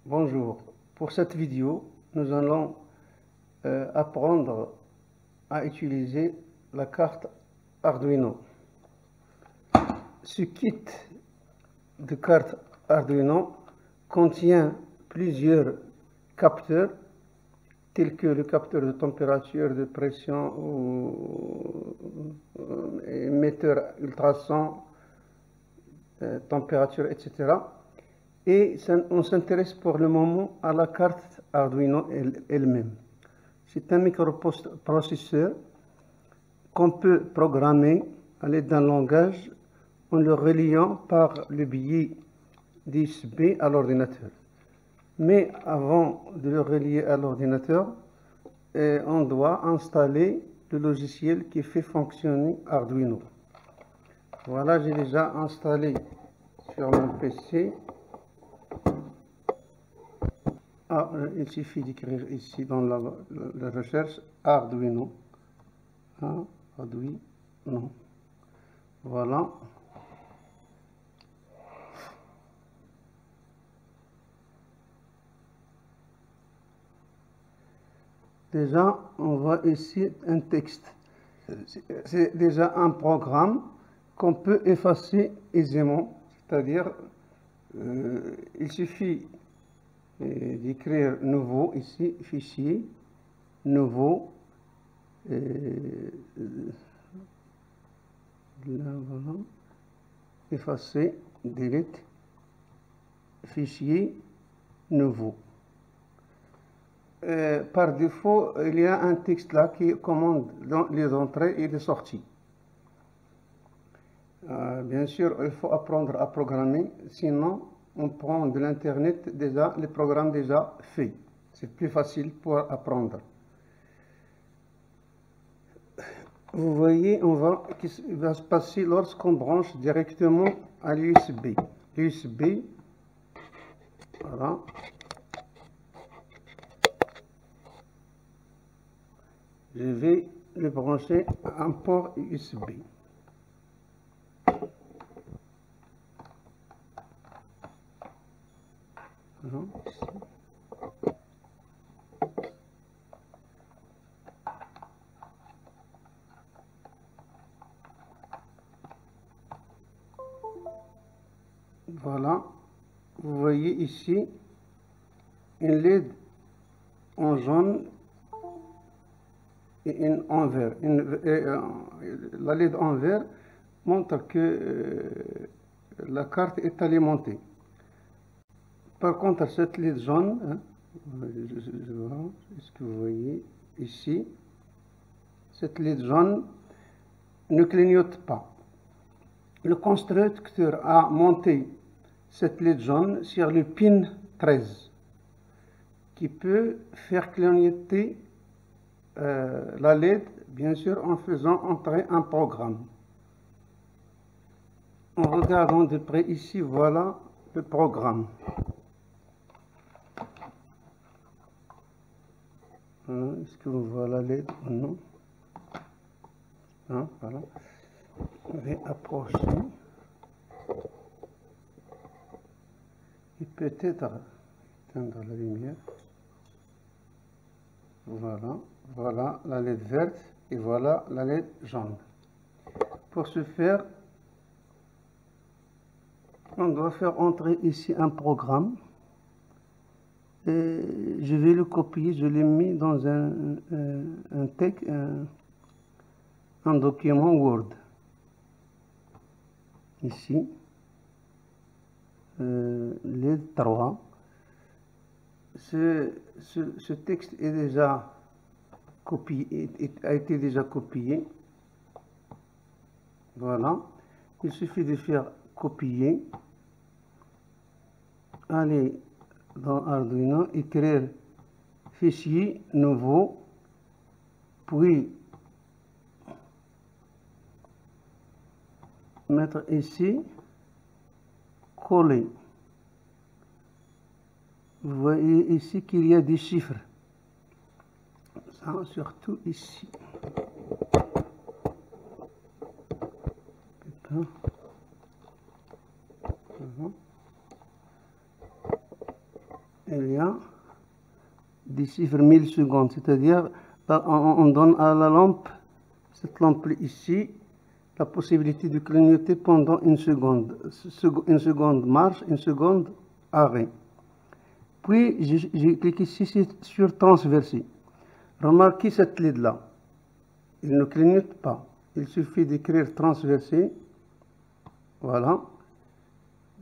Bonjour, pour cette vidéo, nous allons apprendre à utiliser la carte Arduino. Ce kit de carte Arduino contient plusieurs capteurs tels que le capteur de température, de pression ou émetteur ultrason, température, etc. Et on s'intéresse pour le moment à la carte Arduino elle-même. C'est un microprocesseur qu'on peut programmer à l'aide d'un langage en le reliant par le biais d'USB à l'ordinateur. Mais avant de le relier à l'ordinateur, on doit installer le logiciel qui fait fonctionner Arduino. Voilà, j'ai déjà installé sur mon PC. Il suffit d'écrire ici dans la recherche Arduino. Arduino. Voilà. Déjà, on voit ici un texte. C'est déjà un programme qu'on peut effacer aisément. C'est-à-dire, il suffit d'écrire nouveau ici, fichier, nouveau, là, voilà, effacer, delete, fichier, nouveau. Par défaut, il y a un texte là qui commande les entrées et les sorties. Bien sûr, il faut apprendre à programmer, sinon on prend de l'internet déjà les programmes déjà faits. C'est plus facile pour apprendre. Vous voyez, on va ce qui va se passer lorsqu'on branche directement à l'USB. L'USB, voilà. Je vais le brancher à un port USB. Voilà, vous voyez ici une LED en jaune et une en vert. La LED en vert montre que la carte est alimentée. Par contre, cette LED jaune, est-ce que vous voyez ici, cette LED jaune ne clignote pas. Le constructeur a monté cette LED jaune sur le pin 13 qui peut faire clignoter la LED, bien sûr, en faisant entrer un programme. En regardant de près ici, voilà le programme. Est-ce que vous voyez la LED ou non? Voilà. Je vais approcher. Et peut-être éteindre la lumière. Voilà. Voilà la LED verte et voilà la LED jaune. Pour ce faire, on doit faire entrer ici un programme. Et je vais le copier, je l'ai mis dans un document Word. Ici, LED 3. Ce texte est déjà copié, a été déjà copié. Voilà. Il suffit de faire copier. Aller dans Arduino, écrire fichier nouveau, puis mettre ici, coller. Vous voyez ici qu'il y a des chiffres. Ça, surtout ici. il y a des chiffres millisecondes, c'est-à-dire on donne à la lampe, cette lampe ici, la possibilité de clignoter pendant une seconde. Une seconde marche, une seconde arrêt. Puis j'ai cliqué ici sur transverser. Remarquez cette LED-là. Il ne clignote pas. Il suffit d'écrire transverser. Voilà.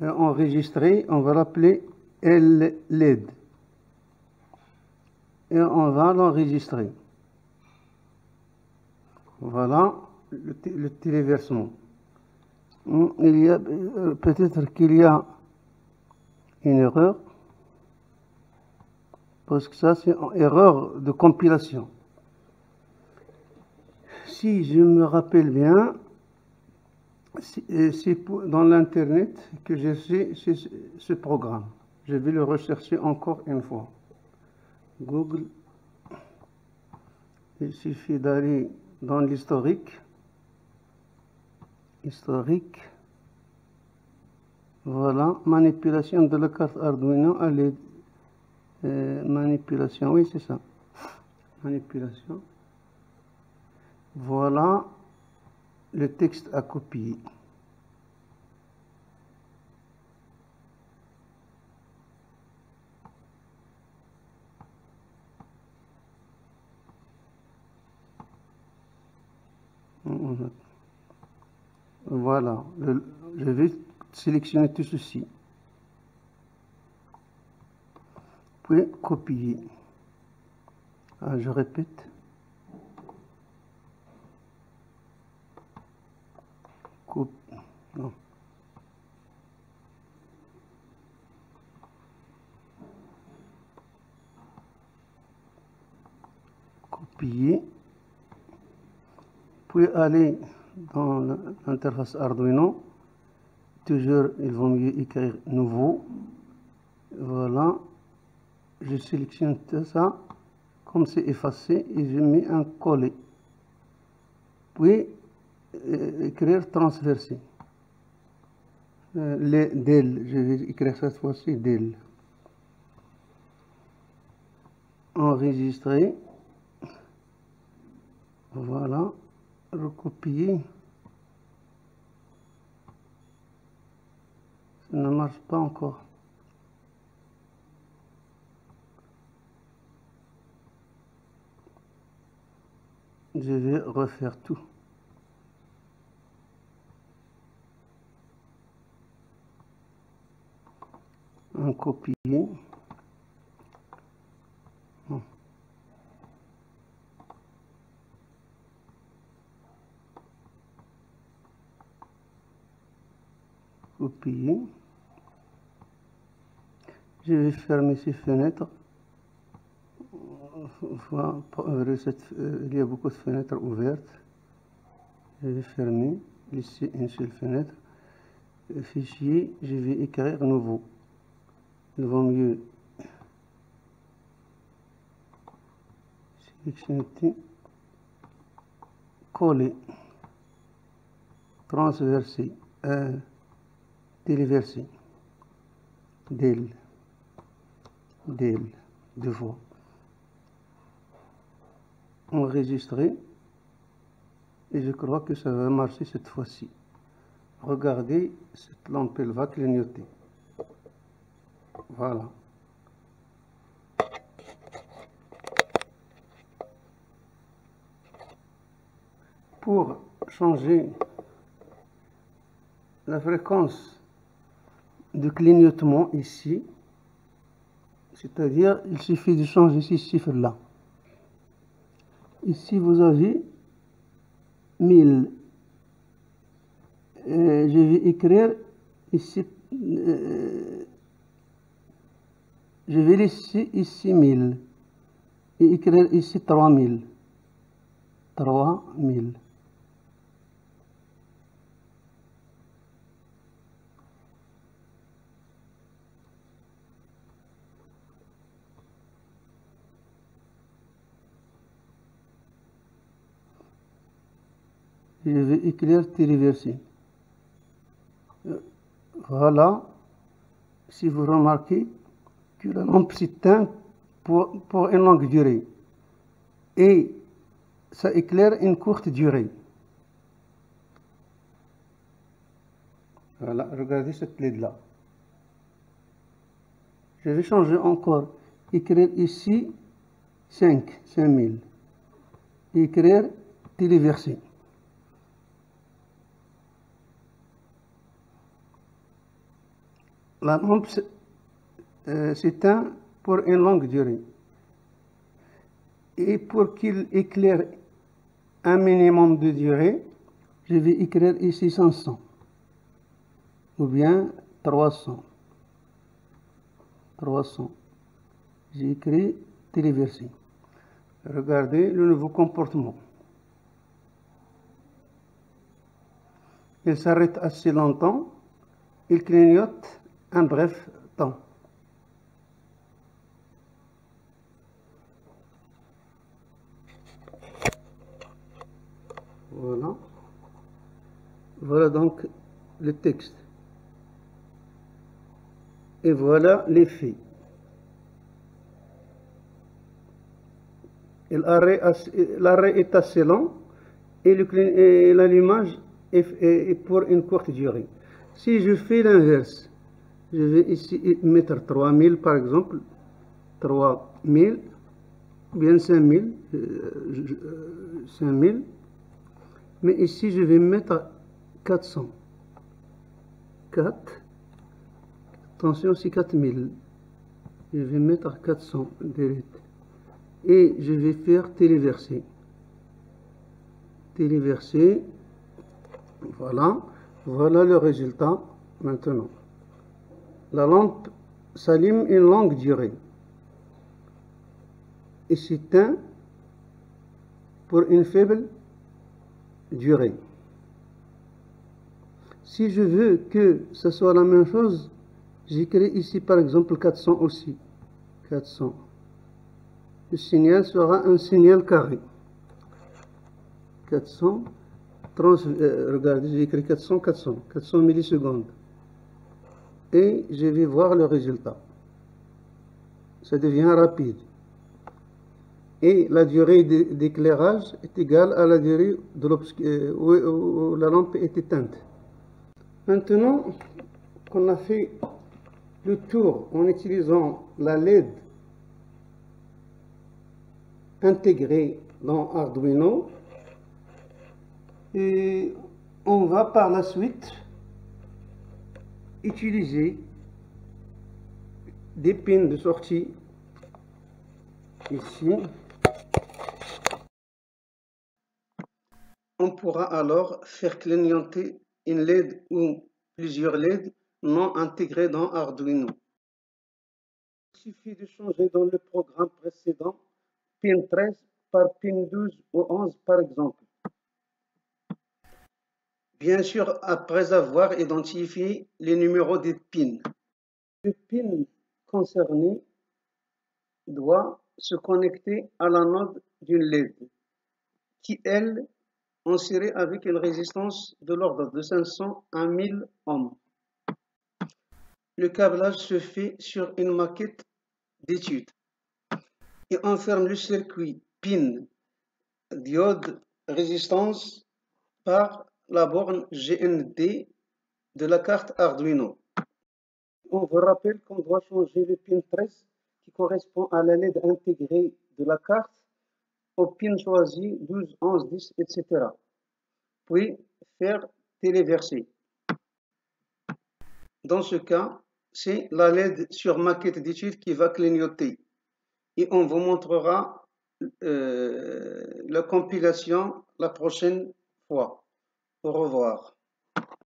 Et enregistrer, on va l'appeler LED. Et on va l'enregistrer. Voilà le téléversement. Il y a peut-être qu'il y a une erreur, parce que ça c'est une erreur de compilation. Si je me rappelle bien, c'est dans l'internet que j'ai fait ce programme. Je vais le rechercher encore une fois. Google, il suffit d'aller dans l'historique. Historique. Voilà, manipulation de la carte Arduino à l'aide. Manipulation, oui c'est ça. Manipulation. Voilà le texte à copier. Voilà, je vais sélectionner tout ceci. Puis copier. Je répète. Non. Copier. Puis aller dans l'interface Arduino. Toujours, il vaut mieux écrire nouveau. Voilà. Je sélectionne tout ça. Comme c'est effacé, et je mets un coller. Puis écrire transversé. Les DEL, je vais écrire cette fois-ci DEL. Enregistrer. Voilà. Recopier. Ça ne marche pas encore. Je vais refaire tout. Un copier. Non. Copier. Je vais fermer ces fenêtres. Il y a beaucoup de fenêtres ouvertes. Je vais fermer. Laisser une seule fenêtre. Fichier, je vais écrire nouveau. Il vaut mieux sélectionner, coller, transverser, téléverser, DEL, deux fois. Enregistrer, et je crois que ça va marcher cette fois-ci. Regardez, cette lampe elle va clignoter. Voilà. Pour changer la fréquence de clignotement ici, c'est-à-dire il suffit de changer ces chiffres-là. Ici vous avez 1000. Je vais écrire ici, je vais laisser ici 1000 et écrire ici 3000. 3000. Je vais écrire téléverser. Voilà, si vous remarquez, que la lampe s'éteint pour une longue durée et ça éclaire une courte durée. Voilà, regardez cette LED-là. Je vais changer encore. Écrire ici 5000. Écrire téléversé. La lampe s'éteint pour une longue durée. Et pour qu'il éclaire un minimum de durée, je vais écrire ici 500 ou bien 300. J'ai écrit téléversé. Regardez le nouveau comportement. Il s'arrête assez longtemps, il clignote un bref temps. Voilà. Voilà donc le texte. Et voilà l'effet. L'arrêt est assez lent et l'allumage est pour une courte durée. Si je fais l'inverse, je vais ici mettre 3000 par exemple, 3000, bien 5000, mais ici je vais mettre 400. 4, attention c'est 4000, je vais mettre 400 direct. Et je vais faire téléverser. Téléverser. Voilà. Voilà le résultat maintenant. La lampe s'allume une longue durée et s'éteint pour une faible durée. Si je veux que ce soit la même chose, j'écris ici par exemple 400 aussi. 400. Le signal sera un signal carré. 400, regardez, j'ai écrit 400 millisecondes. Et je vais voir le résultat. Ça devient rapide. Et la durée d'éclairage est égale à la durée où la lampe est éteinte. Maintenant qu'on a fait le tour en utilisant la LED intégrée dans Arduino, et on va par la suite utiliser des pins de sortie ici. On pourra alors faire clignoter une LED ou plusieurs LED non intégrées dans Arduino. Il suffit de changer dans le programme précédent pin 13 par pin 12 ou 11 par exemple. Bien sûr, après avoir identifié les numéros des pins. Le pin concerné doit se connecter à la node d'une LED qui, elle, en série avec une résistance de l'ordre de 500 à 1000 ohms. Le câblage se fait sur une maquette d'étude et on ferme le circuit pin diode résistance par la borne GND de la carte Arduino. On vous rappelle qu'on doit changer le pin 13 qui correspond à la LED intégrée de la carte au pin choisi 12, 11, 10, etc. Puis faire téléverser. Dans ce cas, c'est la LED sur maquette d'étude qui va clignoter. Et on vous montrera la compilation la prochaine fois. Au revoir.